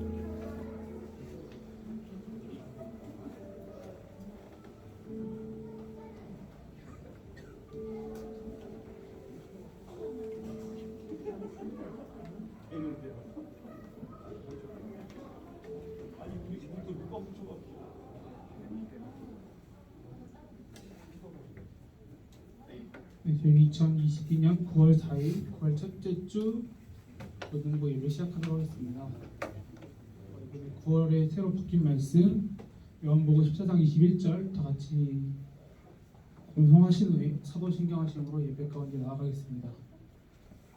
네, 저희 2022년 9월 4일 9월 첫째 주 고등부 예배 시작하도록 하겠습니다. 이번에 9월에 새로 바뀐 말씀 요한복음 14장 21절 다 같이 공성하신 후에 사도신경 하심으로 예배 가운데 나아가겠습니다.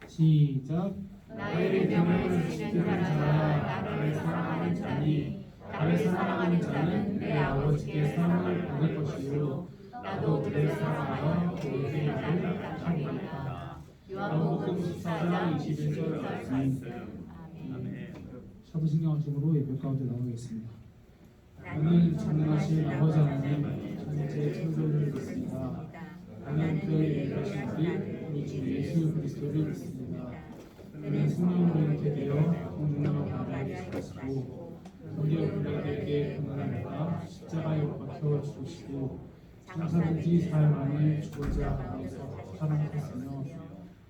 시작. 나의 명을 지키는 자라 나를 사랑하는 자니 나를 사랑하는 자는 내 아버지께 사랑을 받을 것이요 나도 그를 사랑하여 그에게 나를 나타내리라. 요한복음 14장 21절 말씀. 아멘. 사도신경 하심으로 예배 가운데 나아가겠습니다. 나는 전능하신 아버지 하나님 전체 창조주를 믿습니다. 나는 그의 일하신 우리 주 예수 그리스도를 믿습니다. 그는 성령으로 잉태 되어 성령으로 나를 주시고 우리의 우리에게 고난을 받아 십자가에 못 박혀 죽으시고 장사든지 사흘 만에 죽고자 하면서 살아나셨으며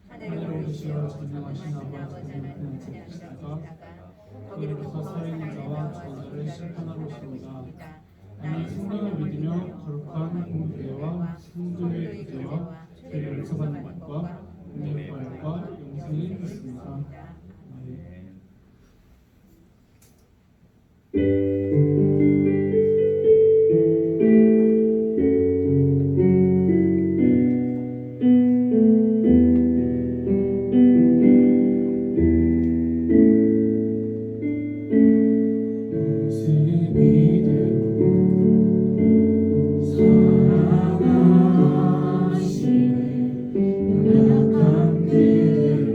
하늘에 오르시어 전능하신 아버지의 편에 앉으시다가 거기로부터 살아있는 자와 죽은 자를 심판하러 오십니다. 나는 성령을 믿으며 거룩한 공교회와 성도의 교제와 죄를 용서받는 것과 은혜의 부활과 영생을 믿습니다. 아멘. 사랑하시네 약한 그대로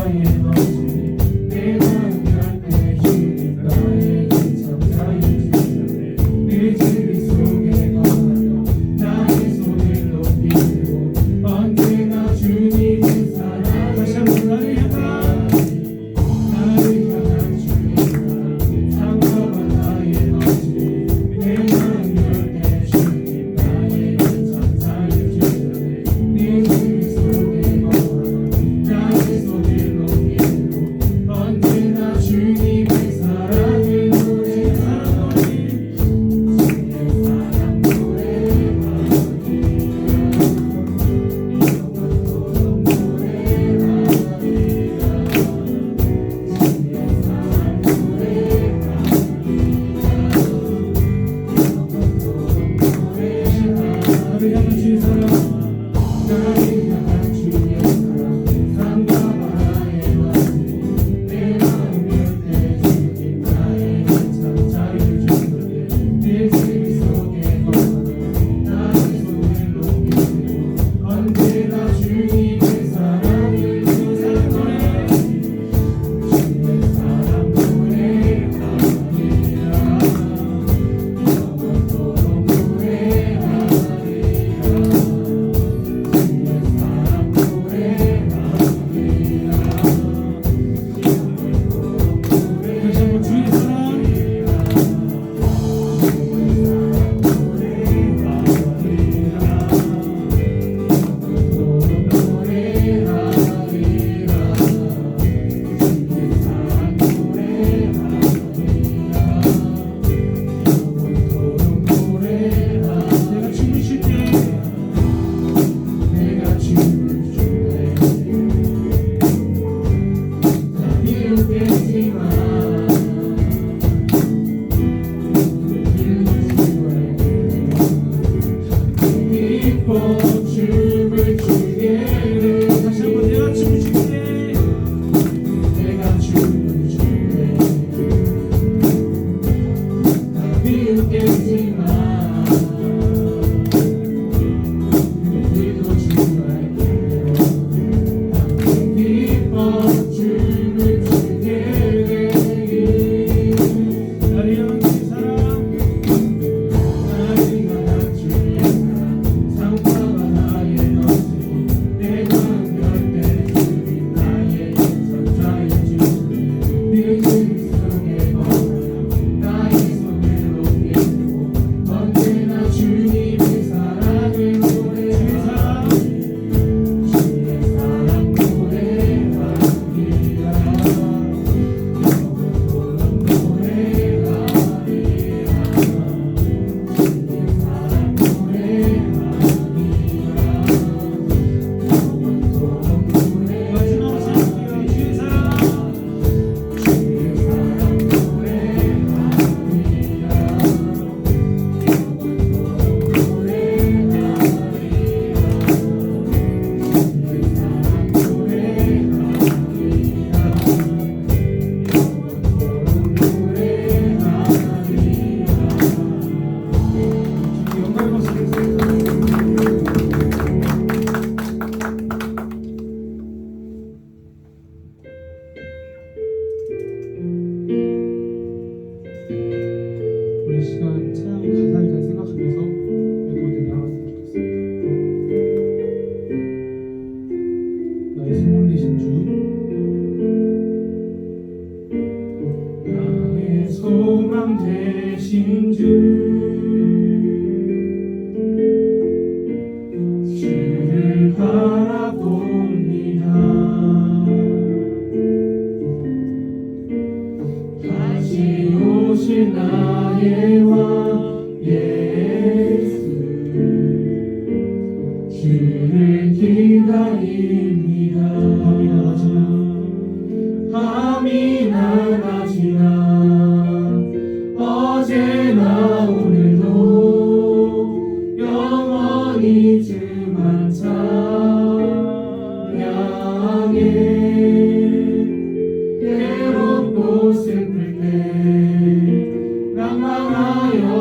나의 너지 내 마음 열때 주님 나에게 참 자유 주시네 내 진리 속에 거하며 나의 손을 높이 들고 언제나 주님의 사랑 다시 한번 나를 향한 주님 사랑 상처가 나의 너지 내 마음 열때 주님 나에게 참 자유 주시네 내 진리 속에 거하며 나의 손을 높이 들고 언제나 주님의 사랑을 노래하노니 주의 사랑 노래하노니 영원토록 노래하리라 주의 사랑 노래하리라 영원토록 노래하리라 나를 향한 주의 사랑 나를 향한 주의 사랑 상가와 나의 너지 내 마음 열때 주님 나에게 참 자유 주시네 내 진리 속에 거하며 나의 손을 높이 들고 언제나 주님의 사랑을 노래하노니 주의 사랑 노래하리라 영원토록 노래하리라 주의 사랑 노래하리라 다시 한번 주의 사랑 내가 춤을 출게 내가 춤을 출게 다 비웃겠지만 기뻐 춤을 추게 다시 한번 내가 춤을 추게 내가 춤을 추게 다 비웃겠지만 우리도 주말게 기뻐 춤을 추게 나를 향한 주의 사랑 나를 향한 주의 사랑 상처가 나의 너지 내 마음 열때 주님 나에게 참 자유 주시네 내 진리 속에 거하며 나의 손을 높이 들고 언제나 주님의 사랑을 노래하리 주의 사랑 노래하리라 영원토록 노래하리라 주의 사랑 노래하리라 영원토록 노래하리라 마지막으로 생각해요 주의 사랑 주의 사랑 노래하리라 영원토록 노래하리라 주의 사랑 노래하리라 영광의 박수 주세요. 우리 시간 찬양 가사를 잘 생각하면서 멜로디를 나갔으면 좋겠습니다. 나의 소망 되신 주 나의 소망 되신 주 주를 바라봅니다 다시 오실 나의 왕 예수 주를 기다립니다 밤이나 낮이나 어제나 오늘도 영원히 주만 찬양해 괴롭고 슬플 때 낭망하여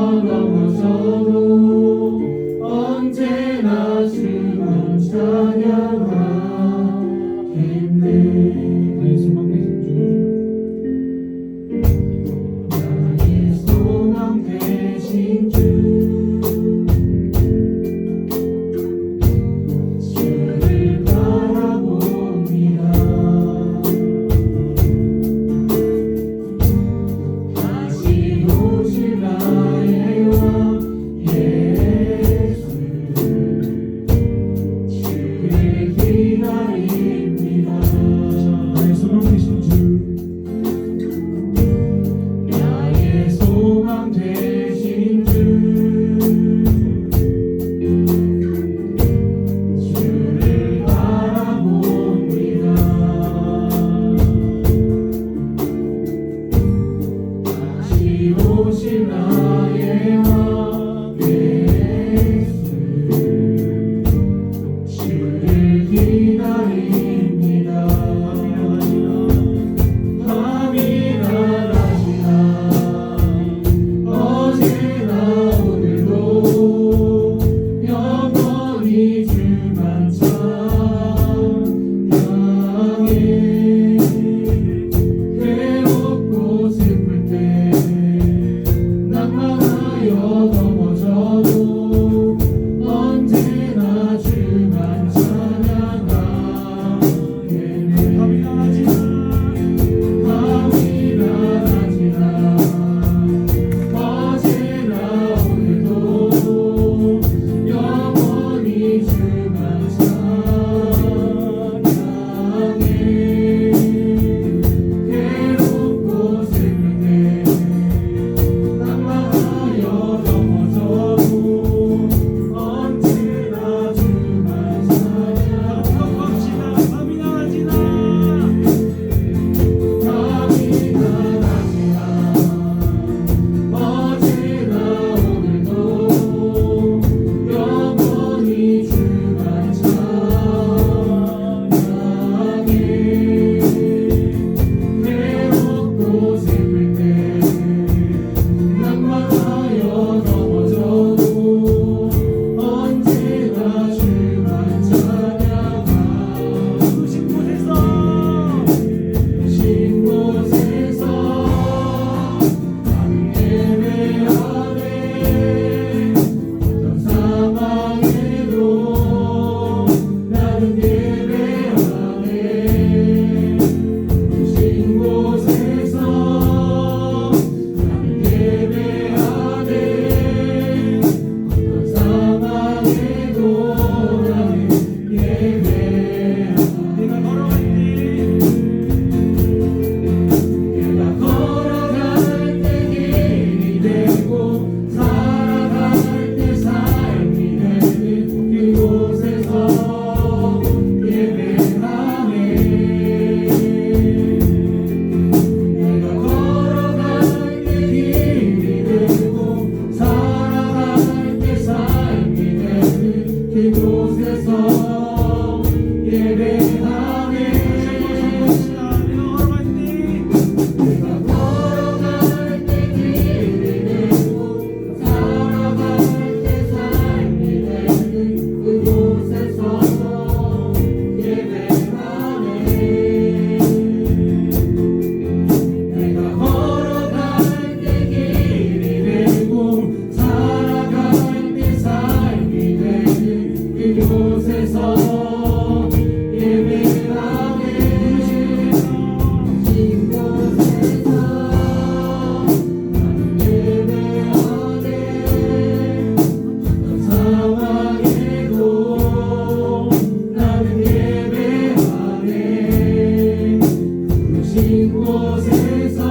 곳에서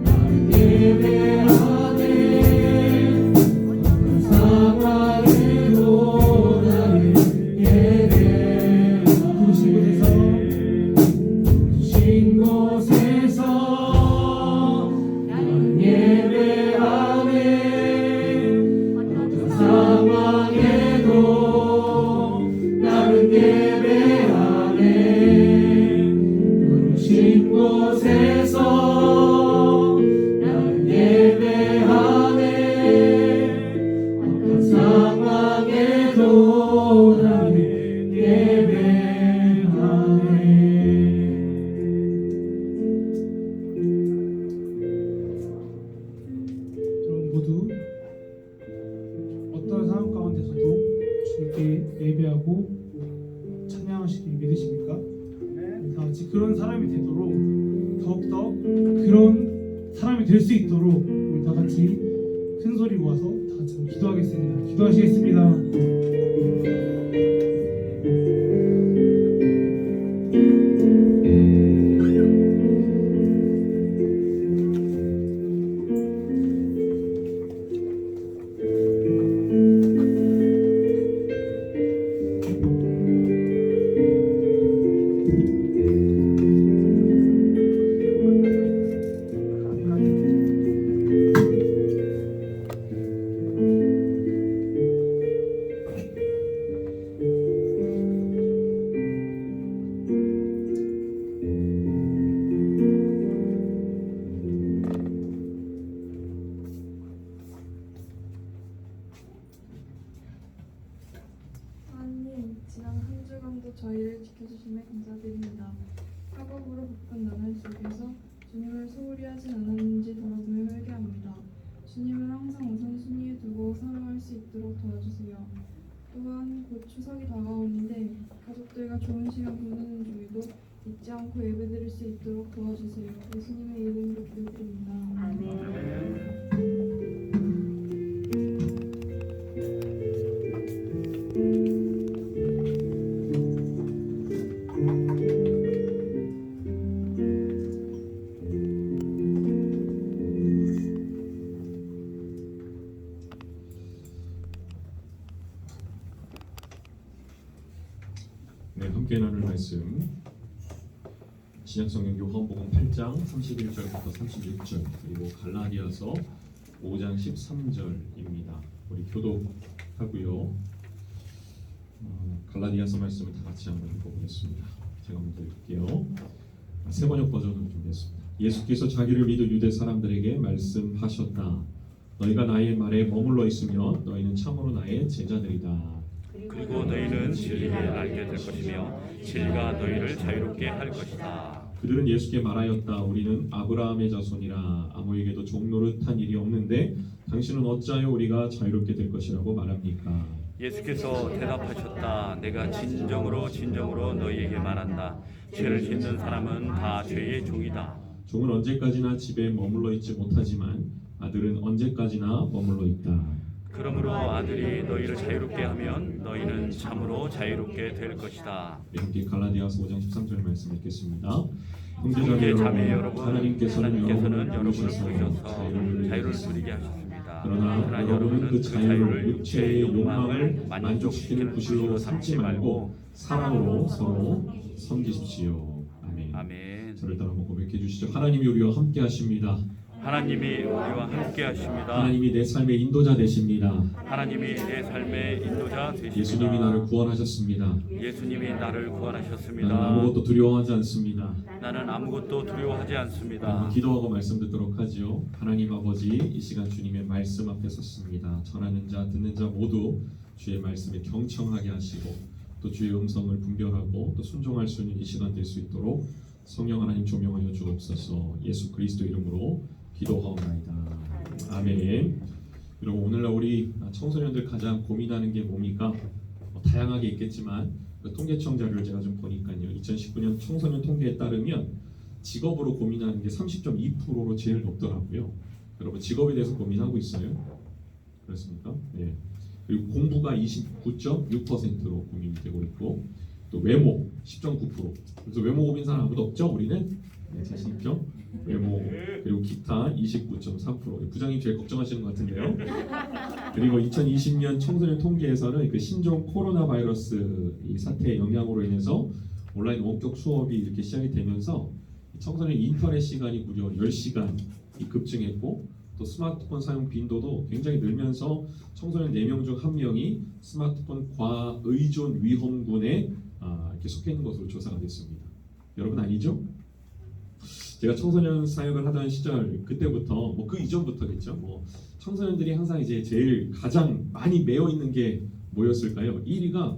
나는 예배하네. 어떤 상황에도 나는 예배하네. 부르신 곳에서 나는 예배하네. 어떤 상황에도 나는 예배하네. 부르신 곳에서 나는 예배하네. 어떤 상황에도 나는 예배하네. 여러분 모두 어떤 상황 가운데서도 주님께 예배하고 찬양하시길 믿으십니까? 다 같이 그런 사람이 되도록 더욱더 그런 사람이 될 수 있도록 우리 다 같이 큰 소리 모아서 다 같이 한번 기도하겠습니다. 기도하시겠습니다. 하나님, 지난 한 주간도 저희를 지켜주심에 감사드립니다. 학업으로 바쁜 나날 속에서 주님을 소홀히 하진 않았는지 돌아보며 회개합니다. 주님을 항상 우선순위에 두고 살아갈 수 있도록 도와주세요. 또한 곧 추석이 다가오는데 가족들과 좋은 시간 보내는 중에도 잊지 않고 예배드릴 수 있도록 도와주세요. 예수님의 이름으로 기도드립니다. 네, 함께 나눌 말씀 신약성경 요한복음 8장 31절부터 36절 그리고 갈라디아서 5장 13절입니다. 우리 교독하고요. 갈라디아서 말씀을 다 같이 한번 읽어보겠습니다. 제가 먼저 읽을게요. 세 번역 버전으로 준비했습니다. 예수께서 자기를 믿은 유대 사람들에게 말씀하셨다. 너희가 나의 말에 머물러 있으면 너희는 참으로 나의 제자들이다. 그리고 너희는 진리를 알게 될 것이며 진리가 너희를 자유롭게 할 것이다. 그들은 예수께 말하였다. 우리는 아브라함의 자손이라 아무에게도 종 노릇한 일이 없는데 당신은 어찌하여 우리가 자유롭게 될 것이라고 말합니까? 예수께서 대답하셨다. 내가 진정으로 너희에게 말한다. 죄를 짓는 사람은 다 죄의 종이다. 종은 언제까지나 집에 머물러 있지 못하지만 아들은 언제까지나 머물러 있다. 그러므로 아들이 너희를 자유롭게 하면 너희는 참으로 자유롭게 될 것이다. 함께 갈라디아서 5장 13절 말씀 읽겠습니다. 형제 자매 여러분, 하나님께서는 여러분을 부르셔서 자유를 누리게 하셨습니다. 그러나 여러분은 그 자유를 육체의 욕망을 만족시키는 구실로 삼지 말고 사랑으로 서로 섬기십시오. 아멘. 아멘. 저를 따라 한번 고백해 주시죠. 하나님이 우리와 함께 하십니다. 하나님이 우리와 함께 하십니다. 하나님이 내 삶의 인도자 되십니다. 하나님이 내 삶의 인도자 되십니다. 예수님이 나를 구원하셨습니다. 예수님이 나를 구원하셨습니다. 나는 아무것도 두려워하지 않습니다. 나는 아무것도 두려워하지 않습니다. 기도하고 말씀 듣도록 하지요. 하나님 아버지, 이 시간 주님의 말씀 앞에 섰습니다. 전하는 자 듣는 자 모두 주의 말씀에 경청하게 하시고 또 주의 음성을 분별하고 또 순종할 수 있는 이 시간 될 수 있도록 성령 하나님 조명하여 주옵소서. 예수 그리스도 이름으로 기도하옵나이다. 아멘. 여러분, 오늘날 우리 청소년들 가장 고민하는 게 뭡니까? 다양하게 있겠지만 그 통계청 자료를 제가 좀 보니까요, 2019년 청소년 통계에 따르면 직업으로 고민하는 게 30.2%로 제일 높더라고요. 여러분, 직업에 대해서 고민하고 있어요? 그렇습니까? 네. 그리고 공부가 29.6%로 고민이 되고 있고, 또 외모 10.9%. 그래서 외모 고민 사람 아무도 없죠? 우리는 네, 자신 있죠? 외모 그리고 기타 29.3%. 부장님 제일 걱정하시는 것 같은데요. 그리고 2020년 청소년 통계에서는 그 신종 코로나 바이러스 이 사태의 영향으로 인해서 온라인 원격 수업이 이렇게 시작이 되면서 청소년 인터넷 시간이 무려 10시간이 급증했고 또 스마트폰 사용 빈도도 굉장히 늘면서 청소년 4명 중 1명이 스마트폰 과의존 위험군에 이렇게 속해 있는 것으로 조사가 됐습니다. 여러분 아니죠? 제가 청소년 사역을 하던 시절 그때부터 뭐 그 이전부터겠죠. 뭐 청소년들이 항상 이제 제일 가장 많이 매여 있는 게 뭐였을까요? 1위가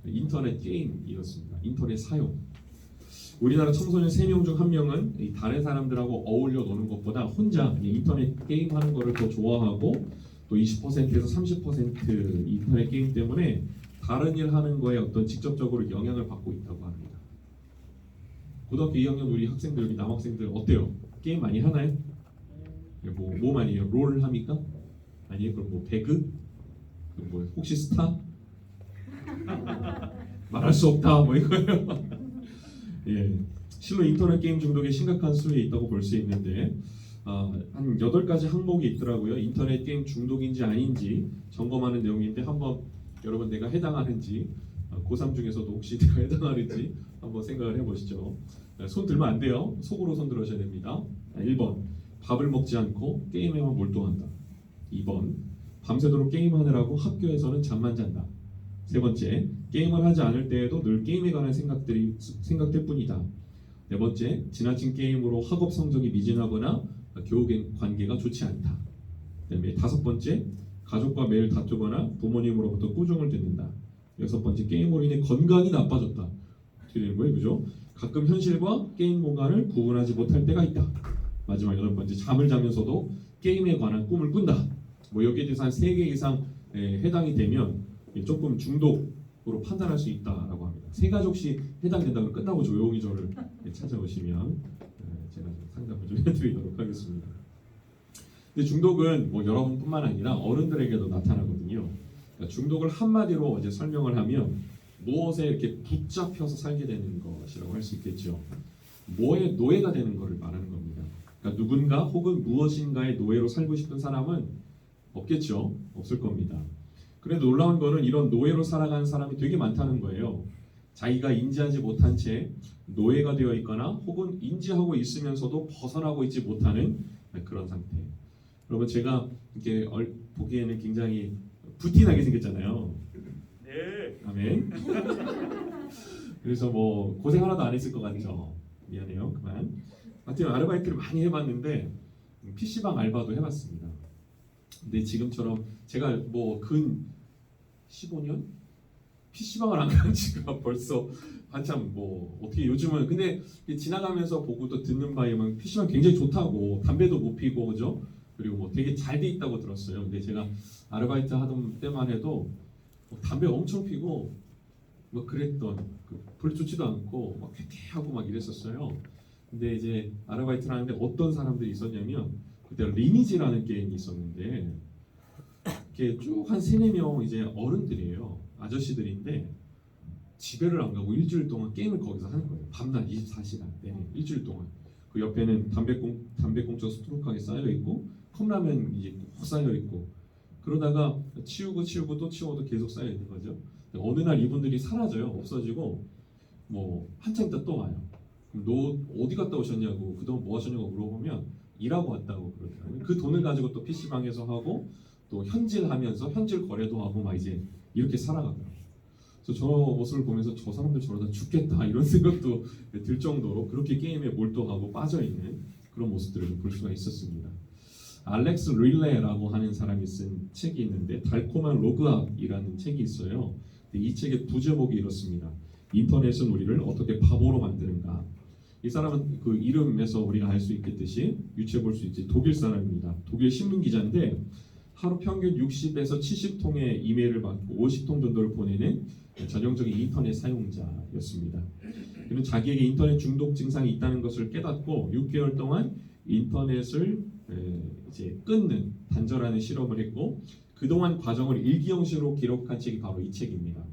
인터넷 게임이었습니다. 인터넷 사용. 우리나라 청소년 3명 중 1명은 다른 사람들하고 어울려 노는 것보다 혼자 인터넷 게임 하는 거를 더 좋아하고 또 20%에서 30% 인터넷 게임 때문에 다른 일 하는 거에 어떤 직접적으로 영향을 받고 있다고 합니다. 고등학교 2학년 우리 학생들, 우리 남학생들 어때요? 게임 많이 하나요? 뭐 많이 해요? 롤 합니까? 아니에요? 그럼 뭐 배그? 그럼 뭐 혹시 스타? 말할 수 없다 뭐 이거예요. 예, 실로 인터넷 게임 중독의 심각한 수에 있다고 볼 수 있는데 한 8가지 항목이 있더라고요. 인터넷 게임 중독인지 아닌지 점검하는 내용인데 한번 여러분 내가 해당하는지 고3 중에서도 혹시 내가 해당하는지 한번 생각을 해보시죠. 손 들면 안 돼요. 속으로 손 들으셔야 됩니다. 1번 밥을 먹지 않고 게임에만 몰두한다. 2번 밤새도록 게임하느라고 학교에서는 잠만 잔다. 3번째 게임을 하지 않을 때에도 늘 게임에 관한 생각들 뿐이다. 4번째 지나친 게임으로 학업 성적이 미진하거나 교우 관계가 좋지 않다. 그다음에 5번째 가족과 매일 다투거나 부모님으로부터 꾸중을 듣는다. 6번째 게임으로 인해 건강이 나빠졌다. 어떻게 되는 거예요, 그죠? 가끔 현실과 게임 공간을 구분하지 못할 때가 있다. 마지막 8번째 잠을 자면서도 게임에 관한 꿈을 꾼다. 뭐 여기에 대해서 한 3개 이상 해당이 되면 조금 중독으로 판단할 수 있다라고 합니다. 3가지 혹시 해당된다면 끝나고 조용히 저를 찾아오시면 제가 좀 상담을 좀 해드리도록 하겠습니다. 근데 중독은 뭐 여러분뿐만 아니라 어른들에게도 나타나거든요. 그러니까 중독을 한마디로 이제 설명을 하면 무엇에 이렇게 붙잡혀서 살게 되는 것이라고 할 수 있겠죠. 뭐에 노예가 되는 것을 말하는 겁니다. 그러니까 누군가 혹은 무엇인가의 노예로 살고 싶은 사람은 없겠죠. 없을 겁니다. 그런데 놀라운 거는 이런 노예로 살아가는 사람이 되게 많다는 거예요. 자기가 인지하지 못한 채 노예가 되어 있거나 혹은 인지하고 있으면서도 벗어나고 있지 못하는 그런 상태. 여러분 제가 이렇게 보기에는 굉장히 부티나게 생겼잖아요. 네. 아멘. 그래서 뭐 고생 하나도 안 했을 것 같죠. 미안해요. 그만. 하여튼 아르바이트를 많이 해봤는데 PC방 알바도 해봤습니다. 근데 지금처럼 제가 뭐 근 15년 PC방을 안 간 지가 벌써 한참 뭐 어떻게 요즘은 근데 지나가면서 보고 또 듣는 바에 만 PC방 굉장히 좋다고 담배도 못 피고 그죠? 그리고 뭐 되게 잘 돼 있다고 들었어요. 근데 제가 아르바이트 하던 때만 해도 뭐 담배 엄청 피고 뭐 그랬던 별로 좋지도 않고 막 쾌쾌하고 막 이랬었어요. 근데 이제 아르바이트를 하는데 어떤 사람들이 있었냐면 그때 리니지라는 게임이 있었는데 이렇게 쭉 한 3-4명 이제 어른들이에요. 아저씨들인데 집에를 안 가고 일주일 동안 게임을 거기서 하는 거예요. 밤낮 24시간 내내 일주일 동안. 그 옆에는 담배꽁초 수두룩하게 쌓여 있고 컵라면 이제 꼭 쌓여 있고 그러다가 치우고 또 치워도 계속 쌓여 있는 거죠. 어느 날 이분들이 사라져요. 없어지고 뭐 한참 있다 또 와요. 그럼 너 어디 갔다 오셨냐고 그동안 뭐 하셨냐고 물어보면 일하고 왔다고 그러더라고요. 그 돈을 가지고 또 PC방에서 하고 또 현질하면서 현질 거래도 하고 막 이제 이렇게 살아가더라고요. 그래서 저 모습을 보면서 저 사람들 저러다 죽겠다 이런 생각도 들 정도로 그렇게 게임에 몰두하고 빠져있는 그런 모습들을 볼 수가 있었습니다. 알렉스 릴레라고 하는 사람이 쓴 책이 있는데 달콤한 로그업이라는 책이 있어요. 이 책의 부제목이 이렇습니다. 인터넷은 우리를 어떻게 바보로 만드는가. 이 사람은 그 이름에서 우리가 알 수 있겠듯이 유추해 볼 수 있지 독일 사람입니다. 독일 신문 기자인데 하루 평균 60에서 70통의 이메일을 받고 50통 정도를 보내는 전형적인 인터넷 사용자였습니다. 그는 자기에게 인터넷 중독 증상이 있다는 것을 깨닫고 6개월 동안 인터넷을 이제 끊는 단절하는 실험을 했고 그동안 과정을 일기 형식으로 기록한 책이 바로 이 책입니다.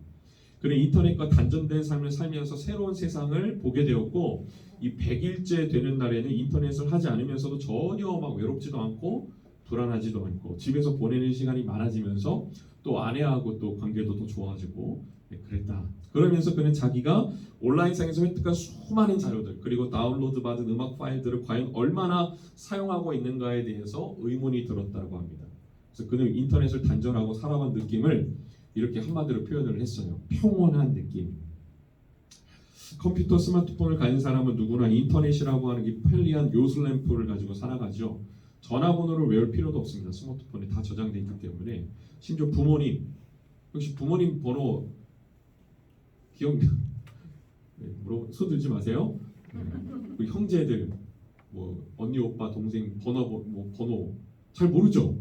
그는 인터넷과 단절된 삶을 살면서 새로운 세상을 보게 되었고 이 100일째 되는 날에는 인터넷을 하지 않으면서도 전혀 막 외롭지도 않고 불안하지도 않고 집에서 보내는 시간이 많아지면서 또 아내하고 또 관계도 더 좋아지고 그랬다. 그러면서 그는 자기가 온라인상에서 획득한 수많은 자료들 그리고 다운로드 받은 음악 파일들을 과연 얼마나 사용하고 있는가에 대해서 의문이 들었다고 합니다. 그래서 그는 인터넷을 단절하고 살아간 느낌을 이렇게 한마디로 표현을 했어요. 평온한 느낌. 컴퓨터, 스마트폰을 가진 사람은 누구나 인터넷이라고 하는 이 편리한 요술램프를 가지고 살아가죠. 전화번호를 외울 필요도 없습니다. 스마트폰에 다 저장되어 있기 때문에. 심지어 부모님, 혹시 부모님 번호 기억나? 네, 손 들지 마세요. 그 형제들, 뭐 언니, 오빠, 동생 번호 잘 모르죠.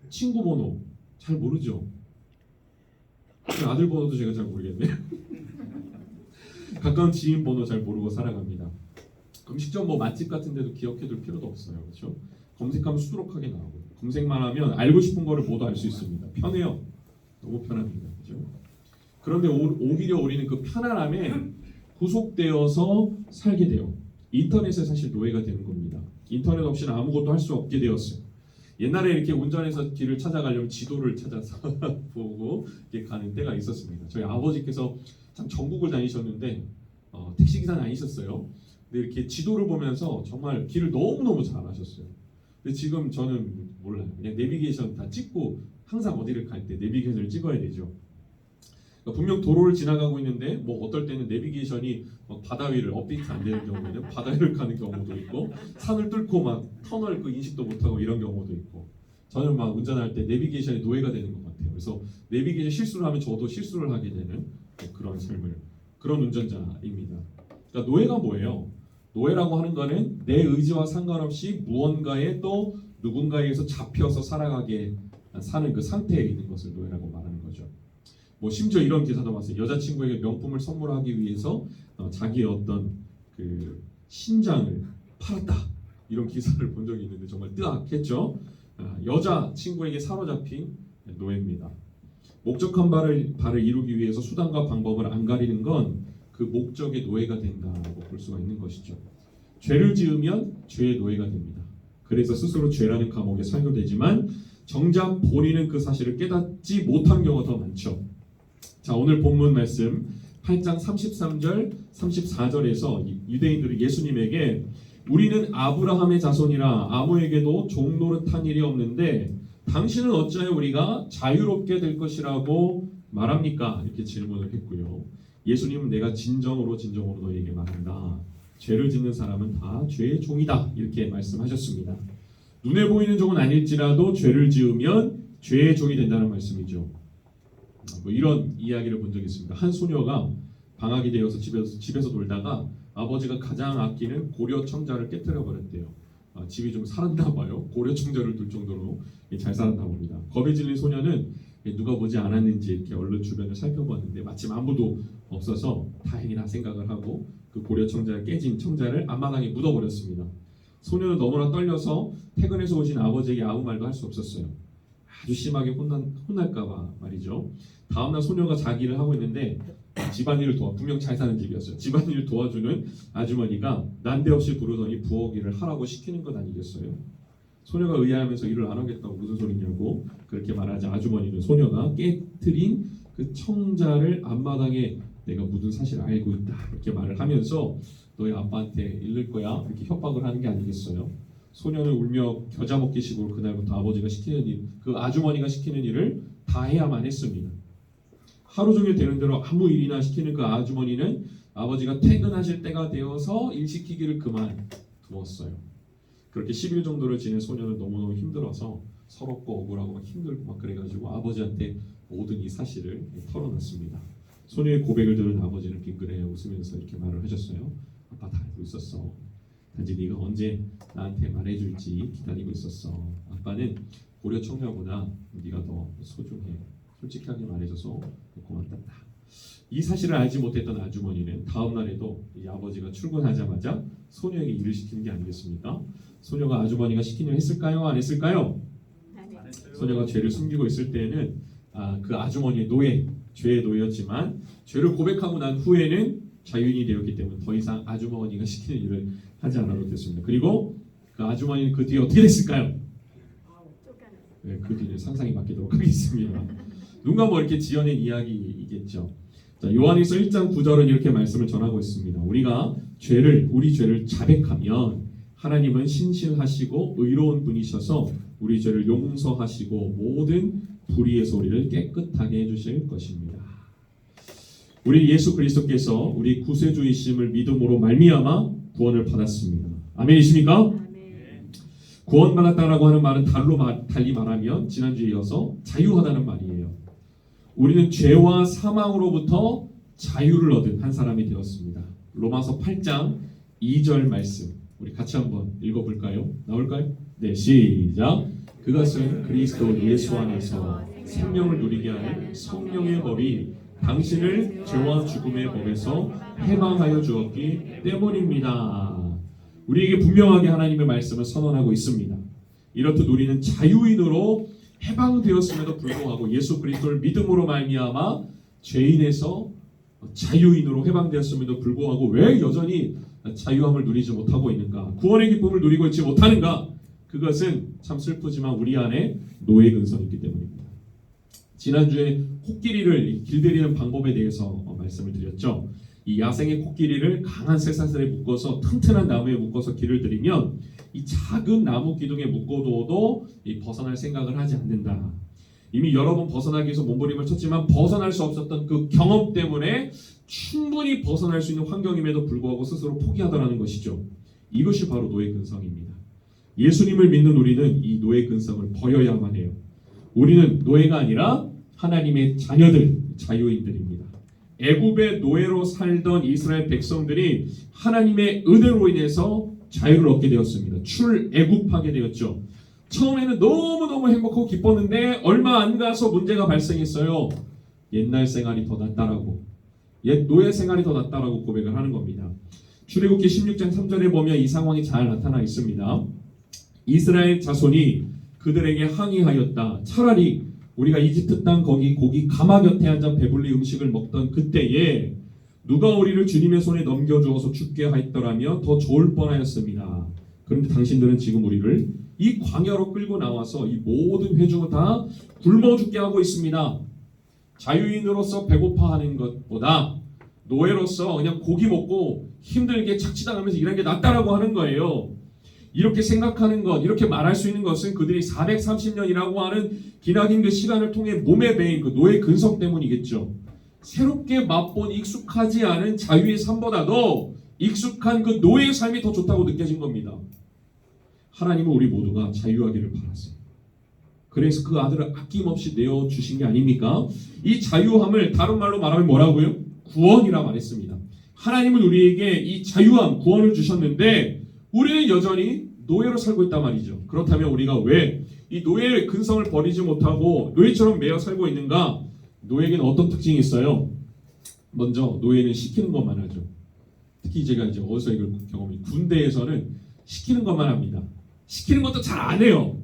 친구 번호 잘 모르죠. 아들 번호도 제가 잘 모르겠네. 가까운 지인 번호 잘 모르고 살아갑니다. 음식점 뭐 맛집 같은 데도 기억해둘 필요도 없어요. 그렇죠? 검색하면 수두룩하게 나오고 검색만 하면 알고 싶은 거를 모두 알 수 있습니다. 편해요. 너무 편합니다. 그렇죠? 그런데 오히려 우리는 그 편안함에 구속되어서 살게 돼요. 인터넷에 사실 노예가 되는 겁니다. 인터넷 없이는 아무것도 할 수 없게 되었어요. 옛날에 이렇게 운전해서 길을 찾아가려면 지도를 찾아서 보고 이렇게 가는 때가 있었습니다. 저희 아버지께서 참 전국을 다니셨는데 택시기사는 아니셨어요. 근데 이렇게 지도를 보면서 정말 길을 너무너무 잘 아셨어요. 근데 지금 저는 몰라요. 그냥 내비게이션 다 찍고 항상 어디를 갈 때 내비게이션을 찍어야 되죠. 그러니까 분명 도로를 지나가고 있는데 뭐 어떨 때는 내비게이션이 바다 위를 업데이트 안 되는 경우에는 바다 위를 가는 경우도 있고 산을 뚫고 막 터널 그 인식도 못하고 이런 경우도 있고 저는 막 운전할 때 내비게이션의 노예가 되는 것 같아요. 그래서 내비게이션 실수를 하면 저도 실수를 하게 되는 그런 삶을 그런 운전자입니다. 그러니까 노예가 뭐예요? 노예라고 하는 거는 내 의지와 상관없이 무언가에 또 누군가에게서 잡혀서 살아가게 사는 그 상태에 있는 것을 노예라고 말하는 거죠. 뭐 심지어 이런 기사도 봤어요. 여자친구에게 명품을 선물하기 위해서 자기의 어떤 그 신장을 팔았다 이런 기사를 본 적이 있는데 정말 뜨악했죠. 여자친구에게 사로잡힌 노예입니다. 목적한 바를 이루기 위해서 수단과 방법을 안 가리는 건 그 목적의 노예가 된다고 볼 수가 있는 것이죠. 죄를 지으면 죄의 노예가 됩니다. 그래서 스스로 죄라는 감옥에 살게 되지만 정작 본인은 그 사실을 깨닫지 못한 경우가 더 많죠. 자, 오늘 본문 말씀 8장 33절 34절에서 유대인들은 예수님에게 우리는 아브라함의 자손이라 아무에게도 종 노릇한 일이 없는데 당신은 어찌하여 우리가 자유롭게 될 것이라고 말합니까? 이렇게 질문을 했고요. 예수님은 내가 진정으로 너에게 말한다. 죄를 짓는 사람은 다 죄의 종이다. 이렇게 말씀하셨습니다. 눈에 보이는 종은 아닐지라도 죄를 지으면 죄의 종이 된다는 말씀이죠. 뭐 이런 이야기를 본 적이 있습니다. 한 소녀가 방학이 되어서 집에서 놀다가 아버지가 가장 아끼는 고려 청자를 깨뜨려 버렸대요. 집이 좀 살았나 봐요. 고려 청자를 둘 정도로 잘 살았나 봅니다. 겁에 질린 소녀는 누가 보지 않았는지 이렇게 얼른 주변을 살펴봤는데 마침 아무도 없어서 다행이다 생각을 하고 그 고려 청자가 깨진 청자를 앞마당에 묻어버렸습니다. 소녀는 너무나 떨려서 퇴근해서 오신 아버지에게 아무 말도 할 수 없었어요. 아주 심하게 혼날까봐 말이죠. 다음날 소녀가 자기를 하고 있는데 집안일을 분명 잘 사는 집이었어요. 집안일을 도와주는 아주머니가 난데없이 부르더니 부엌일을 하라고 시키는 것 아니겠어요? 소녀가 의아하면서 일을 안 하겠다고 무슨 소리냐고 그렇게 말하자 아주머니는 소녀가 깨트린 그 청자를 앞마당에 내가 묻은 사실을 알고 있다 이렇게 말을 하면서 너희 아빠한테 잃을 거야 이렇게 협박을 하는 게 아니겠어요? 소녀는 울며 겨자 먹기 식으로 그날부터 아버지가 시키는 일, 그 아주머니가 시키는 일을 다 해야만 했습니다. 하루 종일 되는 대로 아무 일이나 시키는 그 아주머니는 아버지가 퇴근하실 때가 되어서 일 시키기를 그만두었어요. 그렇게 10일 정도를 지낸 소녀는 너무너무 힘들어서 서럽고 억울하고 막 힘들고 막 그래가지고 아버지한테 모든 이 사실을 털어놨습니다. 소녀의 고백을 들은 아버지는 빙그레 웃으면서 이렇게 말을 하셨어요. 아빠 다 알고 있었어. 단지 네가 언제 나한테 말해줄지 기다리고 있었어. 아빠는 고려 청자보다 네가 더 소중해. 솔직하게 말해줘서 고맙다. 이 사실을 알지 못했던 아주머니는 다음 날에도 이 아버지가 출근하자마자 소녀에게 일을 시키는 게 아니겠습니까? 소녀가 아주머니가 시키는 일 했을까요? 안 했을까요? 소녀가 죄를 숨기고 있을 때에는 그 아주머니의 노예, 죄의 노예였지만 죄를 고백하고 난 후에는 자유인이 되었기 때문에 더 이상 아주머니가 시키는 일을 하지 않아도 됐습니다. 그리고 그 아주머니는 그 뒤에 어떻게 됐을까요? 네, 그 뒤는 상상이 바뀌도록 하겠습니다. 누군가 뭐 이렇게 지어낸 이야기이겠죠. 자, 요한일서 1장 9절은 이렇게 말씀을 전하고 있습니다. 우리가 우리 죄를 자백하면 하나님은 신실하시고 의로운 분이셔서 우리 죄를 용서하시고 모든 불의에서 우리를 깨끗하게 해주실 것입니다. 우리 예수 그리스도께서 우리 구세주이심을 믿음으로 말미암아 구원을 받았습니다. 아멘이십니까? 구원받았다라고 하는 말은 달리 말하면 지난주에 이어서 자유하다는 말이에요. 우리는 죄와 사망으로부터 자유를 얻은 한 사람이 되었습니다. 로마서 8장 2절 말씀 우리 같이 한번 읽어볼까요? 나올까요? 네, 시작. 그것은 그리스도 예수 안에서 생명을 누리게 하는 성령의 법이 당신을 죄와 죽음의 법에서 해방하여 주었기 때문입니다. 우리에게 분명하게 하나님의 말씀을 선언하고 있습니다. 이렇듯 우리는 자유인으로 해방되었음에도 불구하고 예수 그리스도를 믿음으로 말미암아 죄인에서 자유인으로 해방되었음에도 불구하고 왜 여전히 자유함을 누리지 못하고 있는가? 구원의 기쁨을 누리고 있지 못하는가? 그것은 참 슬프지만 우리 안에 노예 근성이 있기 때문입니다. 지난주에 코끼리를 길들이는 방법에 대해서 말씀을 드렸죠. 이 야생의 코끼리를 강한 쇠사슬에 묶어서 튼튼한 나무에 묶어서 길을 들이면 이 작은 나무 기둥에 묶어둬도 벗어날 생각을 하지 않는다. 이미 여러 번 벗어나기 위해서 몸부림을 쳤지만 벗어날 수 없었던 그 경험 때문에 충분히 벗어날 수 있는 환경임에도 불구하고 스스로 포기하더라는 것이죠. 이것이 바로 노예 근성입니다. 예수님을 믿는 우리는 이 노예 근성을 버려야만 해요. 우리는 노예가 아니라 하나님의 자녀들, 자유인들입니다. 애굽의 노예로 살던 이스라엘 백성들이 하나님의 은혜로 인해서 자유를 얻게 되었습니다. 출애굽하게 되었죠. 처음에는 너무너무 행복하고 기뻤는데 얼마 안 가서 문제가 발생했어요. 옛날 생활이 더 낫다라고, 옛 노예 생활이 더 낫다라고 고백을 하는 겁니다. 출애굽기 16장 3절에 보면 이 상황이 잘 나타나 있습니다. 이스라엘 자손이 그들에게 항의하였다. 차라리 우리가 이집트 땅 거기 고기 가마 곁에 앉아 배불리 음식을 먹던 그때에 누가 우리를 주님의 손에 넘겨주어서 죽게 하였더라면 더 좋을 뻔하였습니다. 그런데 당신들은 지금 우리를 이 광야로 끌고 나와서 이 모든 회중을 다 굶어 죽게 하고 있습니다. 자유인으로서 배고파하는 것보다 노예로서 그냥 고기 먹고 힘들게 착취당하면서 일하는 게 낫다라고 하는 거예요. 이렇게 생각하는 것, 이렇게 말할 수 있는 것은 그들이 430년이라고 하는 기나긴 그 시간을 통해 몸에 배인 그 노예 근성 때문이겠죠. 새롭게 맛본 익숙하지 않은 자유의 삶보다도 익숙한 그 노예의 삶이 더 좋다고 느껴진 겁니다. 하나님은 우리 모두가 자유하기를 바랐어요. 그래서 그 아들을 아낌없이 내어주신 게 아닙니까? 이 자유함을 다른 말로 말하면 뭐라고요? 구원이라 말했습니다. 하나님은 우리에게 이 자유함, 구원을 주셨는데 우리는 여전히 노예로 살고 있단 말이죠. 그렇다면 우리가 왜 이 노예의 근성을 버리지 못하고 노예처럼 매여 살고 있는가? 노예에게는 어떤 특징이 있어요? 먼저 노예는 시키는 것만 하죠. 특히 제가 이제 어디서 이걸 경험이 군대에서는 시키는 것만 합니다. 시키는 것도 잘 안 해요.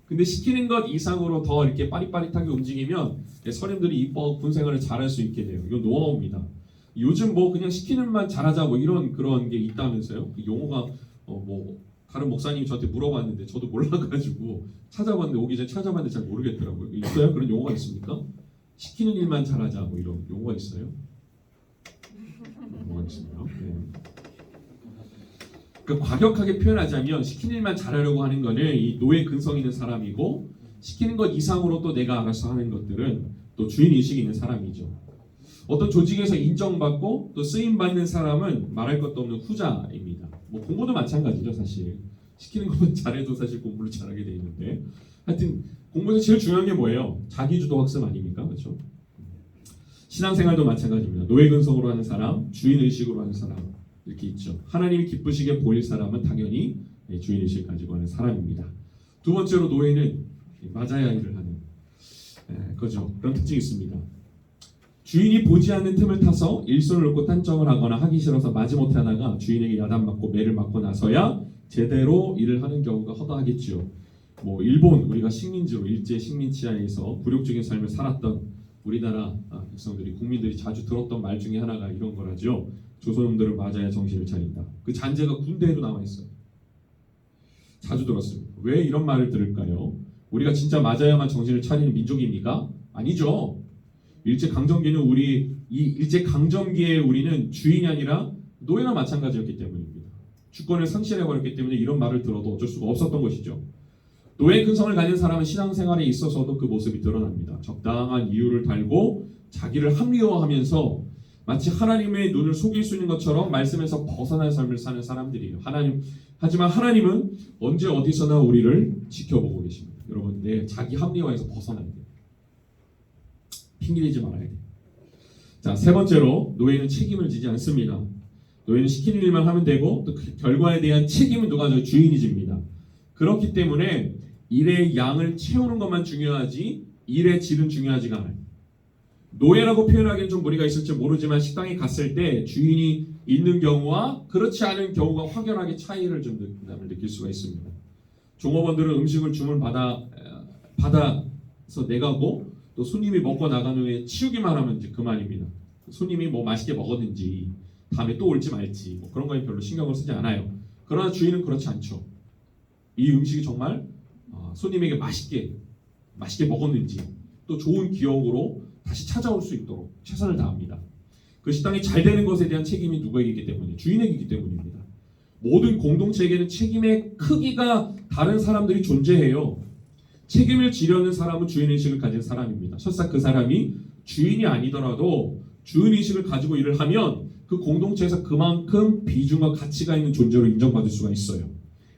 근데 시키는 것 이상으로 더 이렇게 빠릿빠릿하게 움직이면 선임들이 이뻐 군생활을 잘할 수 있게 돼요. 이건 노하우입니다. 요즘 뭐 그냥 시키는 만 잘하자 뭐 이런 그런 게 있다면서요. 그 용어가 뭐 다른 목사님이 저한테 물어봤는데 저도 몰라가지고 찾아봤는데 오기 전에 찾아봤는데 잘 모르겠더라고요. 있어요? 그런 용어가 있습니까? 시키는 일만 잘하자 뭐 이런 용어가 있어요? 뭐가 있습니까? 네. 그러니까 과격하게 표현하자면 시키는 일만 잘하려고 하는 거는 이 노예 근성 있는 사람이고 시키는 것 이상으로 또 내가 알아서 하는 것들은 또 주인 의식이 있는 사람이죠. 어떤 조직에서 인정받고 또 쓰임받는 사람은 말할 것도 없는 후자입니다. 뭐 공부도 마찬가지죠. 사실 시키는 것만 잘해도 사실 공부를 잘하게 돼 있는데 하여튼 공부에서 제일 중요한 게 뭐예요? 자기주도 학습 아닙니까? 그렇죠? 신앙생활도 마찬가지입니다. 노예 근성으로 하는 사람, 주인 의식으로 하는 사람 이렇게 있죠. 하나님이 기쁘시게 보일 사람은 당연히 주인 의식을 가지고 하는 사람입니다. 두 번째로 노예는 맞아야 일을 하는 거죠. 그런 특징이 있습니다. 주인이 보지 않는 틈을 타서 일손을 놓고 딴정을 하거나 하기 싫어서 마지못해 하다가 주인에게 야단맞고 매를 맞고 나서야 제대로 일을 하는 경우가 허다하겠죠. 뭐 일본 우리가 식민지로 일제 식민지 하에서 굴욕적인 삶을 살았던 우리나라 백성들이 국민들이 자주 들었던 말 중에 하나가 이런 거라죠. 조선놈들은 맞아야 정신을 차린다. 그 잔재가 군대에도 나와 있어요. 자주 들었습니다. 왜 이런 말을 들을까요? 우리가 진짜 맞아야만 정신을 차리는 민족입니까? 아니죠. 일제강점기는 이 일제강점기에 우리는 주인이 아니라 노예나 마찬가지였기 때문입니다. 주권을 상실해버렸기 때문에 이런 말을 들어도 어쩔 수가 없었던 것이죠. 노예 근성을 가진 사람은 신앙생활에 있어서도 그 모습이 드러납니다. 적당한 이유를 달고 자기를 합리화하면서 마치 하나님의 눈을 속일 수 있는 것처럼 말씀에서 벗어난 삶을 사는 사람들이에요. 하지만 하나님은 언제 어디서나 우리를 지켜보고 계십니다. 여러분, 자기 합리화에서 벗어나야 돼요. 핑계대지 말아야 돼요. 자, 세 번째로 노예는 책임을 지지 않습니다. 노예는 시키는 일만 하면 되고 또 그 결과에 대한 책임은 누가 져요? 주인이 집니다. 그렇기 때문에 일의 양을 채우는 것만 중요하지 일의 질은 중요하지가 않아요. 노예라고 표현하기엔 좀 무리가 있을지 모르지만 식당에 갔을 때 주인이 있는 경우와 그렇지 않은 경우가 확연하게 차이를 좀 느낄 수가 있습니다. 종업원들은 음식을 주문 받아서 내가고 또 손님이 먹고 나간 후에 치우기만 하면 이제 그만입니다. 손님이 뭐 맛있게 먹었는지 다음에 또 올지 말지 뭐 그런 거에 별로 신경을 쓰지 않아요. 그러나 주인은 그렇지 않죠. 이 음식이 정말 손님에게 맛있게 먹었는지 또 좋은 기억으로 다시 찾아올 수 있도록 최선을 다합니다. 그 식당이 잘 되는 것에 대한 책임이 누구에게이기 때문에 주인에게이기 때문입니다. 모든 공동체에게는 책임의 크기가 다른 사람들이 존재해요. 책임을 지려는 사람은 주인의식을 가진 사람입니다. 설사 그 사람이 주인이 아니더라도 주인의식을 가지고 일을 하면 그 공동체에서 그만큼 비중과 가치가 있는 존재로 인정받을 수가 있어요.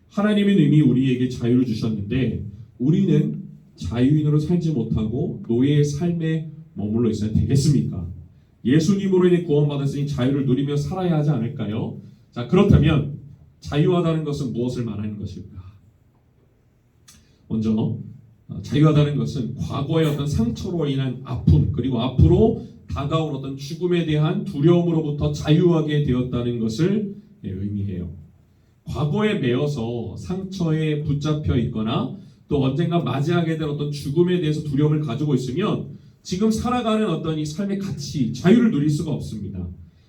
하나님은 이미 우리에게 자유를 주셨는데 우리는 자유인으로 살지 못하고 노예의 삶에 머물러 있어야 되겠습니까? 예수님으로 인해 구원받았으니 자유를 누리며 살아야 하지 않을까요? 자, 그렇다면 자유하다는 것은 무엇을 말하는 것일까? 먼저 자유하다는 것은 과거의 어떤 상처로 인한 아픔 그리고 앞으로 다가올 어떤 죽음에 대한 두려움으로부터 자유하게 되었다는 것을 의미해요. 과거에 매여서 상처에 붙잡혀 있거나 또 언젠가 맞이하게 될 어떤 죽음에 대해서 두려움을 가지고 있으면 지금 살아가는 어떤 이 삶의 가치, 자유를 누릴 수가 없습니다.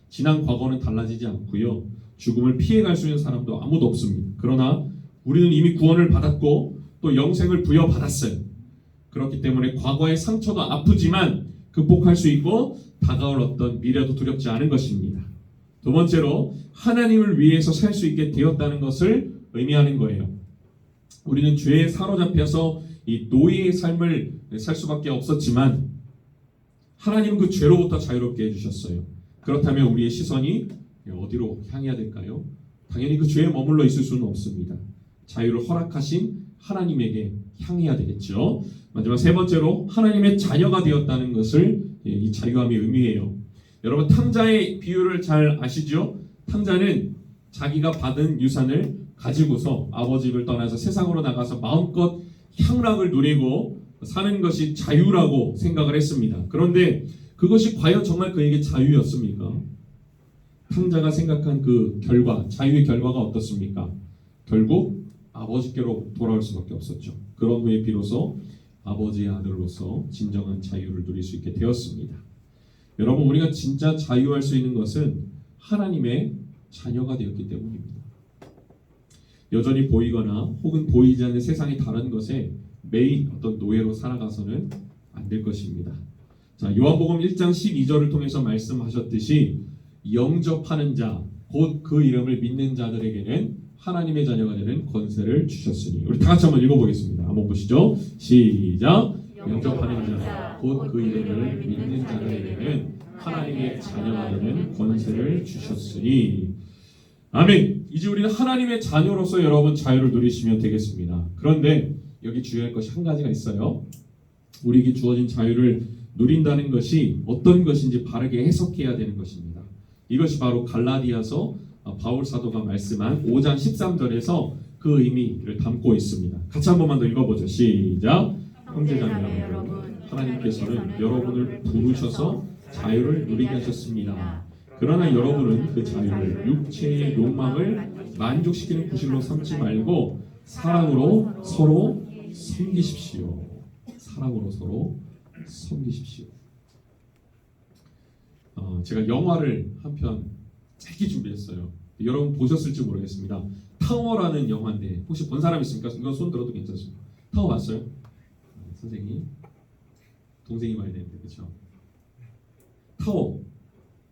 지난 과거는 달라지지 않고요. 죽음을 피해갈 수 있는 사람도 아무도 없습니다. 그러나 우리는 이미 구원을 받았고 또 영생을 부여받았어요. 그렇기 때문에 과거의 상처도 아프지만 극복할 수 있고 다가올 어떤 미래도 두렵지 않은 것입니다. 두 번째로 하나님을 위해서 살 수 있게 되었다는 것을 의미하는 거예요. 우리는 죄에 사로잡혀서 이 노예의 삶을 살 수밖에 없었지만 하나님은 그 죄로부터 자유롭게 해주셨어요. 그렇다면 우리의 시선이 어디로 향해야 될까요? 당연히 그 죄에 머물러 있을 수는 없습니다. 자유를 허락하신 하나님에게 향해야 되겠죠. 마지막 세 번째로 하나님의 자녀가 되었다는 것을 이 자유함이 의미해요. 여러분 탕자의 비유를 잘 아시죠? 탕자는 자기가 받은 유산을 가지고서 아버지 집을 떠나서 세상으로 나가서 마음껏 향락을 누리고 사는 것이 자유라고 생각을 했습니다. 그런데 그것이 과연 정말 그에게 자유였습니까? 탕자가 생각한 그 결과, 자유의 결과가 어떻습니까? 결국 아버지께로 돌아올 수밖에 없었죠. 그런 후에 비로소 아버지의 아들로서 진정한 자유를 누릴 수 있게 되었습니다. 여러분 우리가 진짜 자유할 수 있는 것은 하나님의 자녀가 되었기 때문입니다. 여전히 보이거나 혹은 보이지 않는 세상의 다른 것에 매인 어떤 노예로 살아가서는 안 될 것입니다. 자, 요한복음 1장 12절을 통해서 말씀하셨듯이 영접하는 자, 곧 그 이름을 믿는 자들에게는 하나님의 자녀가 되는 권세를 주셨으니. 우리 다 같이 한번 읽어보겠습니다. 한번 보시죠. 시작. 영접하는 자, 곧 그 이름을 믿는 자들에게는 하나님의 자녀가 되는 권세를 주셨으니. 아멘. 이제 우리는 하나님의 자녀로서 여러분 자유를 누리시면 되겠습니다. 그런데 여기 주의할 것이 한 가지가 있어요. 우리에게 주어진 자유를 누린다는 것이 어떤 것인지 바르게 해석해야 되는 것입니다. 이것이 바로 갈라디아서 바울 사도가 말씀한 5장 13절에서 그 의미를 담고 있습니다. 같이 한 번만 더 읽어보죠. 시작. 형제자매 여러분, 하나님께서는 여러분을 부르셔서 자유를 누리게 하셨습니다. 그러나 여러분은 그 자유를 육체의 욕망을 만족시키는 구실로 삼지 말고 사랑으로 서로 섬기십시오. 사랑으로 서로 섬기십시오. 제가 영화를 한 편 짧게 준비했어요. 여러분 보셨을지 모르겠습니다. 타워라는 영화인데 혹시 본 사람 있습니까? 이건 손 들어도 괜찮습니다. 타워 봤어요? 선생님, 동생이 봐야 되는데 그렇죠? 타워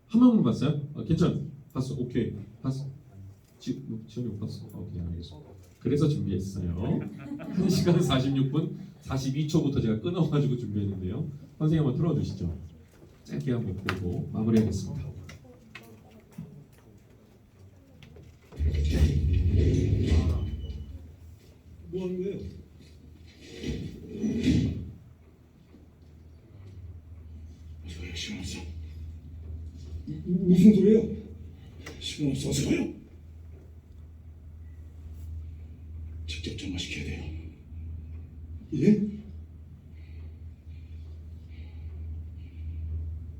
한 명만 봤어요? 괜찮? 봤어? 오케이 봤어? 지원이 못 봤어? 오케이 알겠습니다. 그래서 준비했어요. 1시간 46분 42초부터 제가 끊어가지고 준비했는데요. 선생님 한번 틀어주시죠. 짧게 한번 보고 마무리하겠습니다. 뭐 하는 거예요? 어서 가요. 시간 없어. 무슨 소리예요? 시간 없어. 어서 가요. 직접 점화시켜야 돼요. 예?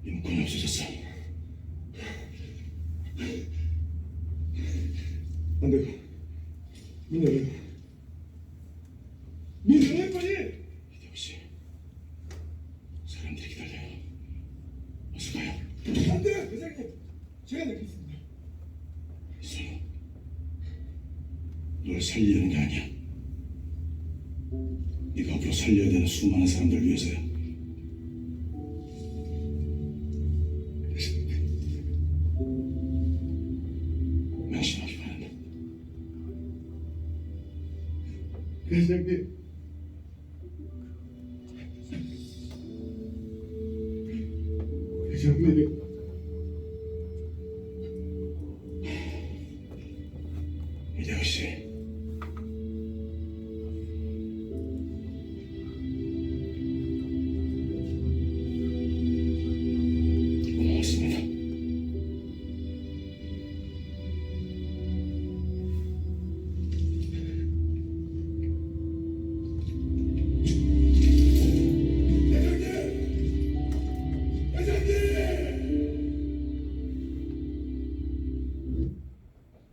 인권이 없어졌어. 안 돼요. 문 열어요. 문 열어요 빨리! 이대호 씨, 사람들이 기다려요. 어서 가요. 안 돼요 회장님. 제가 내겠습니다. 이선우, 널 살리려는 게 아니야. 네가 앞으로 살려야 되는 수많은 사람들 위해서야. 명심하기 바란다. 회장님. 회장님. 이대호 씨. 고맙습니다.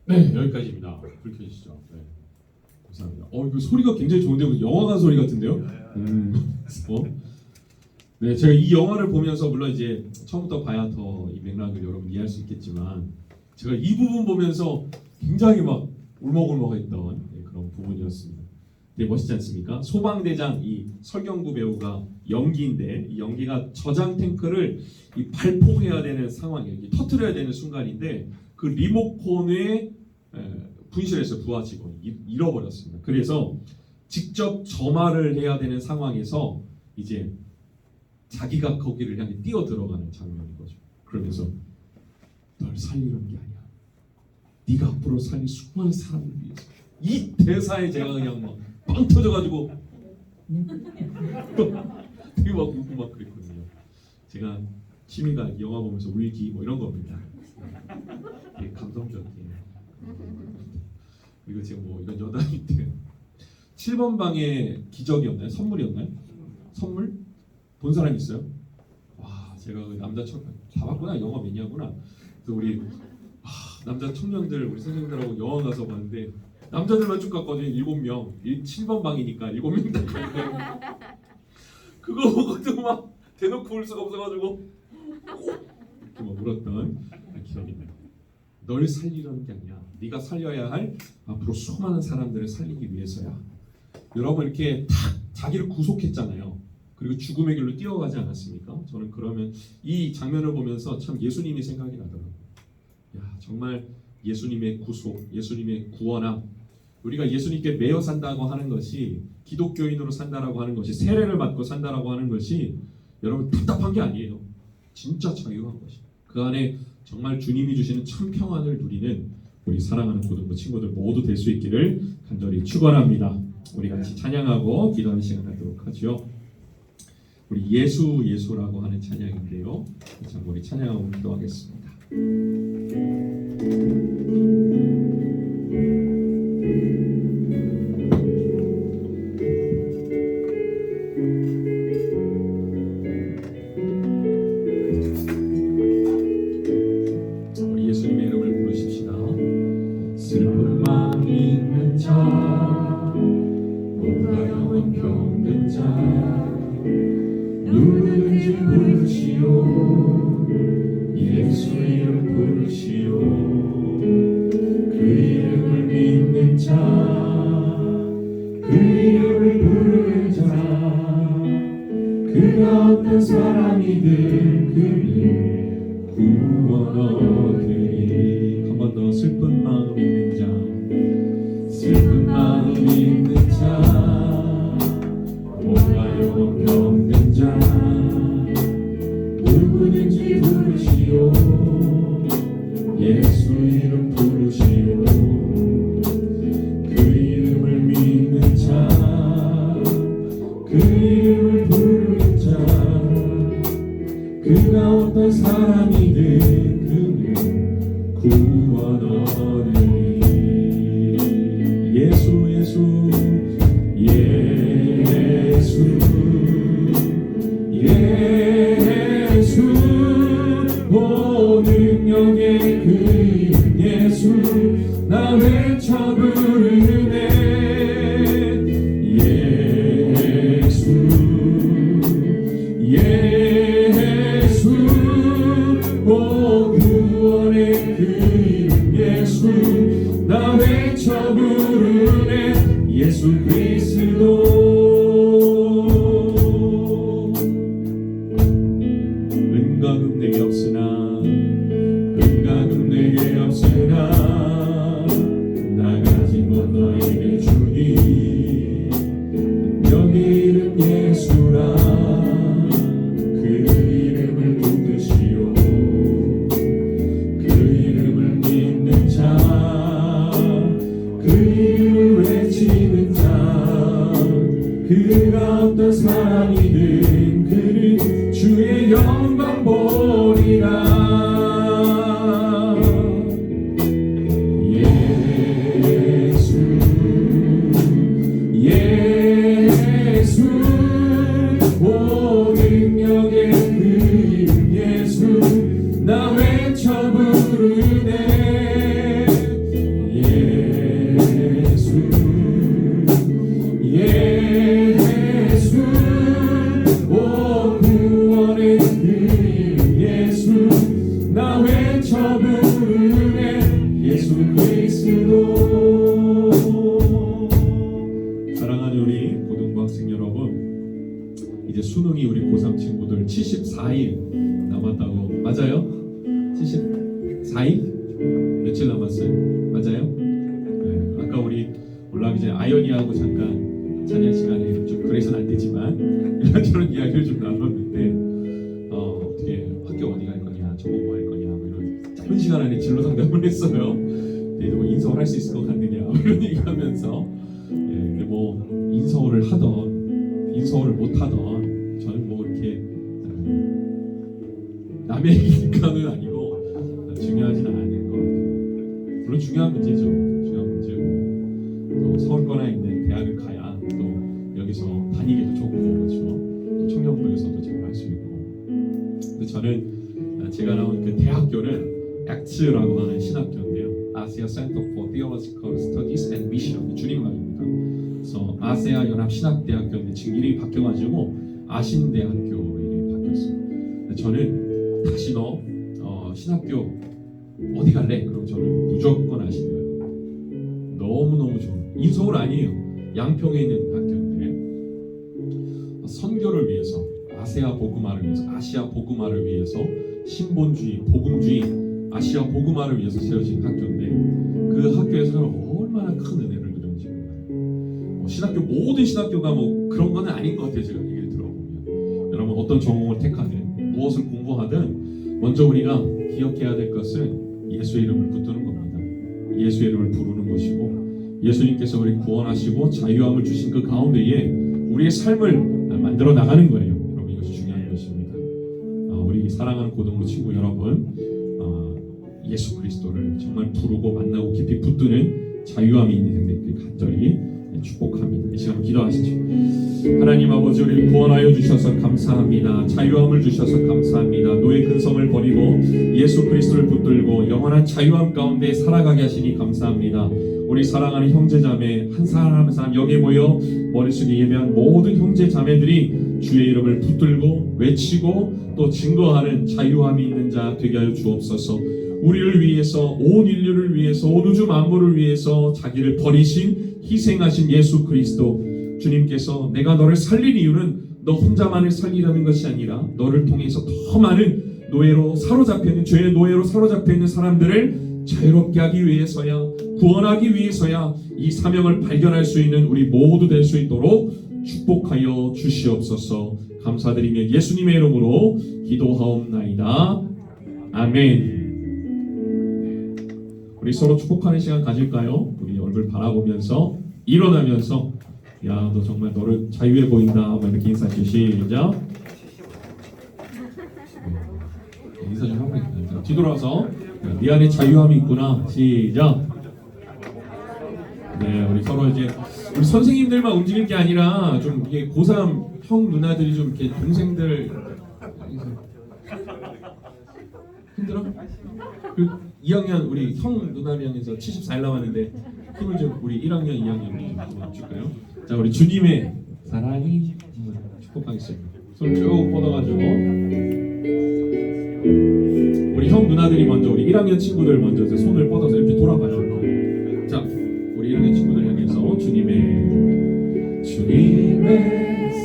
네, 여기까지입니다. 불 켜주시죠. 네, 감사합니다. 이거 소리가 굉장히 좋은데 무슨 영화관 소리 같은데요? 네, 제가 이 영화를 보면서 물론 이제 처음부터 봐야 더 이 맥락을 여러분 이해할 수 있겠지만 제가 이 부분 보면서 굉장히 막 울먹울먹했던 그런 부분이었습니다. 되게 멋있지 않습니까? 소방대장 이 설경구 배우가 연기인데 이 연기가 저장 탱크를 이 발포해야 되는 상황이에요. 터뜨려야 되는 순간인데 그 리모컨에 분실해서 부하 직원이 잃어버렸습니다. 그래서 직접 점화를 해야 되는 상황에서 이제 자기가 거기를 향해 뛰어 들어가는 장면인 거죠. 그러면서 널 살리려는 게 아니야. 네가 앞으로 살릴 수많은 사람을 위해서. 이 대사에 제가 그냥 막 빵 터져가지고 되게 막 웃고 막 그랬거든요. 제가 취미가 영화 보면서 울기 뭐 이런 겁니다. 되게 감성적인. 그리고 지금 뭐 이건 여담인데 7번 방의 기적이었나요? 선물이었나요? 선물? 본 사람 있어요? 와, 제가 그 남자 다 봤구나. 영화 매니아구나. 그래서 우리 남자 청년들 우리 선생님들하고 영화 가서 봤는데 남자들만 쭉 갔거든요. 7명. 7번 방이니까 7명 다. 그거 보고도 막 대놓고 울 수가 없어가지고 이렇게 막 울었던 기억이 나요. 널 살리려는 게 아니야. 네가 살려야 할 앞으로 수많은 사람들을 살리기 위해서야. 여러분 이렇게 다 자기를 구속했잖아요. 그리고 죽음의 길로 뛰어가지 않았습니까? 저는 그러면 이 장면을 보면서 참 예수님이 생각이 나더라고요. 야, 정말 예수님의 구속, 예수님의 구원함, 우리가 예수님께 매여 산다고 하는 것이 기독교인으로 산다라고 하는 것이 세례를 받고 산다라고 하는 것이 여러분 답답한 게 아니에요. 진짜 자유한 것이. 그 안에 정말 주님이 주시는 참 평안을 누리는 우리 사랑하는 고등부 친구들 모두 될 수 있기를 간절히 축원합니다. 우리 같이 찬양하고 기도하는 시간 갖도록 하죠. 우리 예수라고 하는 찬양인데요. 자, 우리 찬양하고 기도하겠습니다. 우리 예수님의 이름을 부르십시다. 슬픔만 있는 자, 몸과 영혼 병든 자, 누구든지 부르시오. 예수 이름 부르시오. 그 이름을 믿는 자, 그 이름을 부르는 자, 그가 어떤 사람이든 그를 구원 얻으리. 한 번 더. 슬픈 마음 있는 자, 슬픈 마음 있는 자, 목마여 병든 자, 누구든지 부르시오. 예수 이름 부르시오. 그 이름을 믿는 자, 그 이름을 부르는 자, 그가 어떤 사람이든 그를 구원 얻으리. 예수 예수 예수 예수 오 능력의 그 이름 예수 나 외쳐 부르네. 예수 예수 오 구원의 그 이름 예수 나 외쳐 부르네. 예수 그리스도. 은과 금 내게 없으나 은과 금 내게 없으나 나 가진 것 너에게 주니 능력의 이름 예수라. 그 이름을 붙드시오. 그 이름을 믿는 자, 그 이름을 외치는 자, 그가 어떤 사람이든 그는 주의 영광 보리라. 예수 예수 오 능력의 그 이름 예수 나 외쳐 부르네. 예수 예수 오 구원의 그 이름 예수 나 외쳐 부르네. 예수 그리스도. 사랑하는 우리 고등부 학생 여러분, 이제 수능이 우리 고3 친구들 74일 남았다고. 맞아요? 74일? 며칠 남았어요? 맞아요? 네, 아까 우리 올라가기 전에 아연이하고 잠깐 찬양 시간에 좀 그래서는 안 되지만 이런저런 이야기를 좀 나눴는데 어떻게 학교 어디 갈 거냐, 저거 뭐 할 거냐, 뭐 이런 짧은 시간 안에 진로 상담을 했어요. 뭐 인서울 할 수 있을 것 같느냐 이런 얘기하면서 근데 뭐 인서울을 하던 인서울을 못 하던 저는 뭐 이렇게 남의 얘기니까는 아니고 중요하진 않은 것 같아요. 물론 중요한 문제죠. 중요한 문제고 또 서울권에 있는 대학을 가야 또 여기서 다니기도 좋고 그렇죠. 또 청년부에서도 잘 할 수 있고. 근데 저는 제가 나온 그 대학교는 액츠라고 하는 신학교인데요. 아시아 센터 for Theological Studies and Mission, 줄임말입니다. 그래서 아세아 연합 신학대학교인데 지금 이름이 바뀌어가지고 아신대학교로 이름이 바뀌었습니다. 근데 저는 다시 너 신학교 어디 갈래? 그럼 저는 무조건 아신대요. 너무너무 좋은 인서울 아니에요. 양평에 있는 학교인데 선교를 위해서 아시아 복음화를 위해서 아시아 복음화를 위해서 신본주의, 복음주의, 아시아 복음화를 위해서 세워진 학교인데 그 학교에서는 얼마나 큰 은혜를 누렸는지 몰라요. 신학교 모든 신학교가 뭐 그런 건 아닌 것 같아요. 제가 얘기를 들어보면 여러분 어떤 전공을 택하든 무엇을 공부하든 먼저 우리가 기억해야 될 것은 예수의 이름을 붙드는 겁니다. 예수의 이름을 부르는 것이고 예수님께서 우리 구원하시고 자유함을 주신 그 가운데에 우리의 삶을 만들어 나가는 거예요. 여러분 이것이 중요한 것입니다. 우리 사랑하는 고등부 친구 여러분, 예수 그리스도를 정말 부르고 만나고 깊이 붙드는 자유함이 있는 생명들 간절히 축복합니다. 이 시간 기도하시죠. 하나님 아버지, 우리를 구원하여 주셔서 감사합니다. 자유함을 주셔서 감사합니다. 노예 근성을 버리고 예수 그리스도를 붙들고 영원한 자유함 가운데 살아가게 하시니 감사합니다. 우리 사랑하는 형제자매 한 사람 한 사람 여기에 모여 머릿속에 예배한 모든 형제자매들이 주의 이름을 붙들고 외치고 또 증거하는 자유함이 있는 자 되게 하여 주옵소서. 우리를 위해서 온 인류를 위해서 온 우주 만물을 위해서 자기를 버리신 희생하신 예수 그리스도 주님께서 내가 너를 살린 이유는 너 혼자만을 살리라는 것이 아니라 너를 통해서 더 많은 노예로 사로잡혀 있는 죄의 노예로 사로잡혀 있는 사람들을 자유롭게 하기 위해서야 구원하기 위해서야 이 사명을 발견할 수 있는 우리 모두 될 수 있도록 축복하여 주시옵소서. 감사드리며 예수님의 이름으로 기도하옵나이다. 아멘. 우리 서로 축복하는 시간 가질까요? 우리 얼굴 바라보면서 일어나면서 야, 너 정말 너를 자유해 보인다. 이렇게 인사하시죠. 시작. 인사 좀 하고 있다. 뒤돌아서 네 안에 자유함이 있구나. 시작. 네, 우리 서로 이제 우리 선생님들만 움직일 게 아니라 좀 이게 고3 형 누나들이 좀 이렇게 동생들 힘들어? 그 2학년 우리 형 누나를 향해서 74일 남았는데 힘을 좀 우리 1학년 2학년 좀 줄까요? 자, 우리 주님의 사랑이 축복하겠습니다. 손 쭉 뻗어가지고 우리 형 누나들이 먼저 우리 1학년 친구들 먼저 손을 뻗어서 이렇게 돌아봐요. 자, 우리 1학년 친구들 향해서 주님의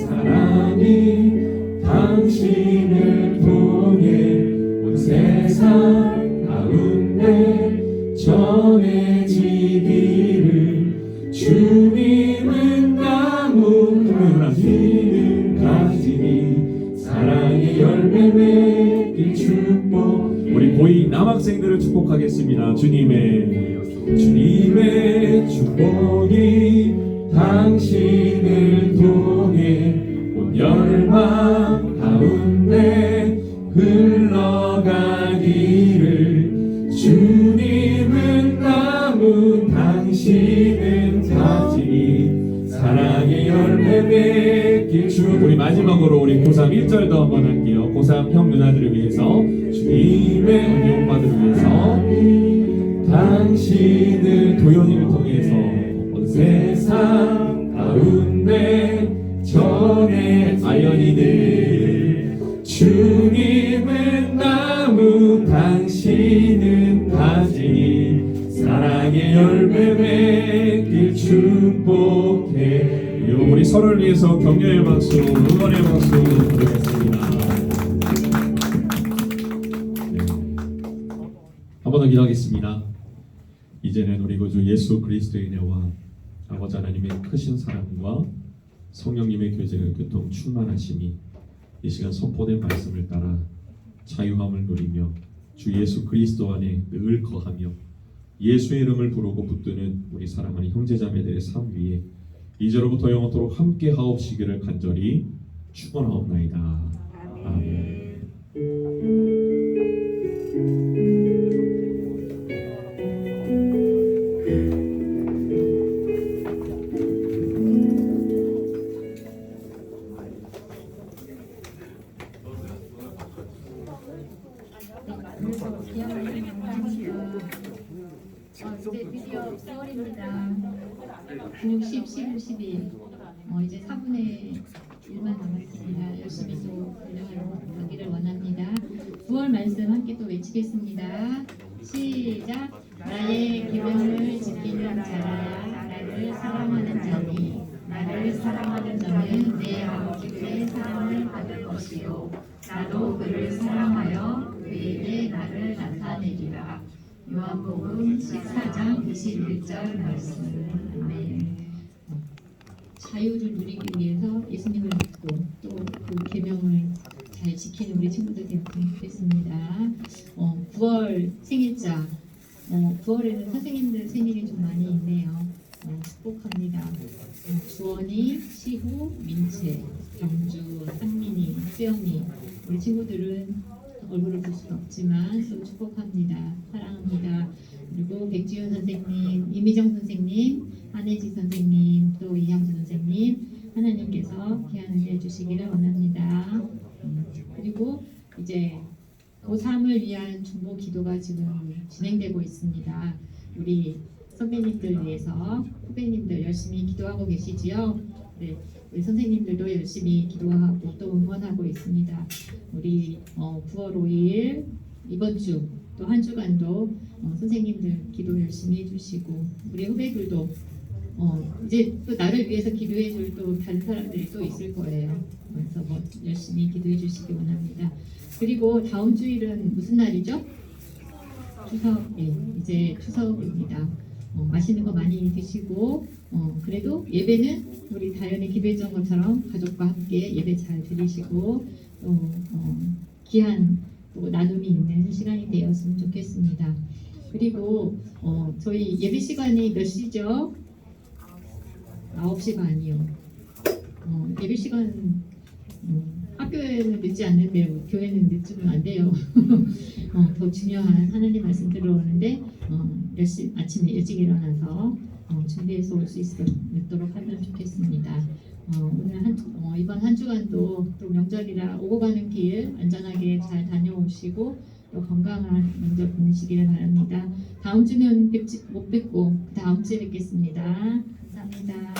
사랑이 당신을 통해 온 세상 가운데 전해지기를 주님은 나무 가지는 가지니 사랑의 열매 맺길 축복. 우리 고2 남학생들을 축복하겠습니다. 주님의 축복이 당신을 통해 온 열망 가운데 흘러가기를 주님은 나무 당신은 가지 사랑의 열매 맺길 축복. 우리 마지막으로 우리 고3 1절도 한번 할게요. 고3 형 누나들을 위해서 주님의 언니 오빠들을 위해서 당신을 도연이를 통해서 온 세상 가운데 전해 아연이들 주님은 나무 당신은 가지니 사랑의 열매 맺길 축복해. 우리 서로를 위해서 격려의 박수 응원의 박수 드리겠습니다. 한 번 더 기도하겠습니다. 이제는 우리 구주 예수 그리스도의 은혜와 아버지 하나님의 크신 사랑과 성령님의 교제가 교통 충만하심이 이 시간 선포된 말씀을 따라 자유함을 누리며 주 예수 그리스도 안에 늘 거하며 예수의 이름을 부르고 붙드는 우리 사랑하는 형제자매들의 삶 위에 이제로부터 영원토록 함께 하옵시기를 간절히 축원하옵나이다. 아멘. 이제 드디어 9월입니다. 60, 11, 12 이제 4분의 1만 남았습니다. 열심히 또 달려가기를 원합니다. 9월 말씀 함께 또 외치겠습니다. 시작. 나의 계명을 지키는 자라 나를 사랑하는 자니 나를 사랑하는 자는 내 아버지의 사랑을 받을 것이요 나도 그를 사랑하여 그에게 나를 나타내리라. 요한복음 14장 21절 말씀. 아멘. 자유를 누리기 위해서 예수님을 믿고 또 그 계명을 잘 지키는 우리 친구들 되었으면 좋겠습니다. 9월 생일자 9월에는 선생님들 생일이 좀 많이 있네요. 축복합니다. 주원이, 시후, 민채, 경주, 상민이, 수영이 우리 친구들은 얼굴을 볼 수는 없지만 또 축복합니다. 사랑합니다. 그리고 백지윤 선생님, 이미정 선생님, 한혜지 선생님, 또 이향주 선생님 하나님께서 귀한 은혜 주시기를 원합니다. 그리고 이제 고3을 위한 중보 기도가 지금 진행되고 있습니다. 우리 선배님들 위해서 후배님들 열심히 기도하고 계시지요. 네, 우리 선생님들도 열심히 기도하고 또 응원하고 있습니다. 우리 9월 5일 이번 주 또 한 주간도 선생님들 기도 열심히 해주시고 우리 후배들도 이제 또 나를 위해서 기도해 줄 또 다른 사람들이 또 있을 거예요. 그래서 뭐 열심히 기도해 주시기 원합니다. 그리고 다음 주일은 무슨 날이죠? 추석. 예, 이제 추석입니다. 맛있는 거 많이 드시고 그래도 예배는 우리 다연이 기도했던 것처럼 가족과 함께 예배 잘 드리시고 또 귀한 또 나눔이 있는 시간이 되었으면 좋겠습니다. 그리고 저희 예배 시간이 몇 시죠? 9시 반이요. 예배 시간 학교에는 늦지 않는데 교회는 늦으면 안 돼요. 더 중요한 하나님 말씀 들어오는데 아침에 일찍 일어나서 준비해서 올 수 있도록 하면 좋겠습니다. 오늘 이번 한 주간도 또 명절이라 오고 가는 길 안전하게 잘 다녀오시고 또 건강한 명절 보내시기를 바랍니다. 다음 주는 못 뵙고 그 다음 주에 뵙겠습니다. 감사합니다.